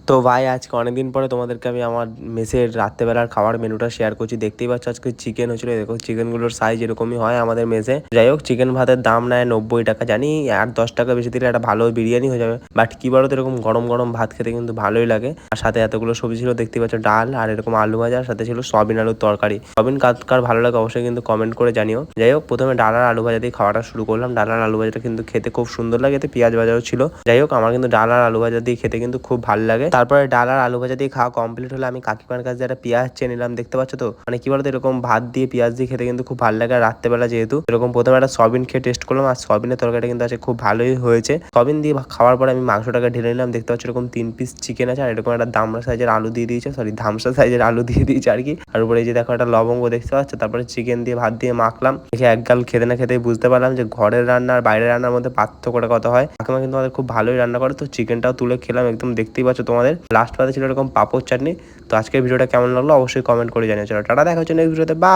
তো ভাই আজকে অনেকদিন পরে তোমাদেরকে আমি আমার মেসের রাত্রেবেলার খাবার মেনুটা শেয়ার করছি। দেখতেই পাচ্ছ আজকে চিকেন হয়েছিল। দেখো চিকেনগুলোর সাইজ এরকমই হয় আমাদের মেসে। যাই হোক, চিকেন ভাতের দাম নেয় 90 টাকা। জানি আর 10 টাকা বেশি দিলে একটা ভালো বিরিয়ানি হয়ে যাবে, বাট কি বলো তো, এরকম গরম গরম ভাত খেতে কিন্তু ভালোই লাগে। আর সাথে এতগুলো সবজি ছিল, দেখতেই পাচ্ছ, ডাল আর এরকম আলু ভাজা, সাথে ছিল সয়াবিন আলুর তরকারি। সয়াবিন কার ভালো লাগে অবশ্যই কিন্তু কমেন্ট করে জানিও। যাই হোক, প্রথমে ডাল আর আলু ভাজা দিয়ে খাওয়াটা শুরু করলাম। ডাল আর আলু ভাজাটা কিন্তু খেতে খুব সুন্দর লাগে, এতে পেঁয়াজ ভাজাও ছিল। যাই হোক, আমার কিন্তু ডাল আর আলু ভাজা দিয়ে খেতে কিন্তু খুব ভালো লাগে। তারপরে ডাল আর আলু ভাজা দিয়ে খাওয়া কমপ্লিট হলে আমি কাকিমার কাছে একটা পেঁয়াজ চেয়ে নিলাম। দেখতে পাচ্ছ তো, মানে কি বলতো, এরকম ভাত দিয়ে পেঁয়াজ দিয়ে খেতে কিন্তু খুব ভালো লাগে। আর রাত্রেবেলা যেহেতু এরকম প্রথমে একটা সয়াবিন খেয়ে টেস্ট করলাম, আর সয়াবিনের তরকারিটা কিন্তু আছে খুব ভালোই হয়েছে। সয়াবিন দিয়ে খাওয়ার পরে আমি মাংসটাকে ঢেলে নিলাম। দেখতে পাচ্ছ এরকম 3 পিস চিকেন আছে, আর এরকম একটা দামড়া সাইজের আলু দিয়ে দিয়েছে, সরি ধামসা সাইজের আলু দিয়ে দিয়েছে আর কি। আর উপরে এই যে দেখো একটা লবঙ্গ দেখতে পাচ্ছ। তারপরে চিকেন দিয়ে ভাত দিয়ে মাখলাম। দেখে এক গাল খেতে না খেতেই বুঝতে পারলাম যে ঘরের রান্না আর বাইরের রান্নার মধ্যে পার্থক্যটা কত হয়। কাকিমা কিন্তু আমাদের খুব ভালোই রান্না করে। তো চিকেনটাও তুলে খেলাম, একদম দেখতেই পাচ্ছ তোমাদের। লাস্ট পাতে ছিল এরকম পাপড় চাটনি। তো আজকের ভিডিওটা কেমন লাগলো অবশ্যই কমেন্ট করে জানিয়ে। চলো টাটা, দেখা হচ্ছে নেক্সট ভিডিওতে, বাই।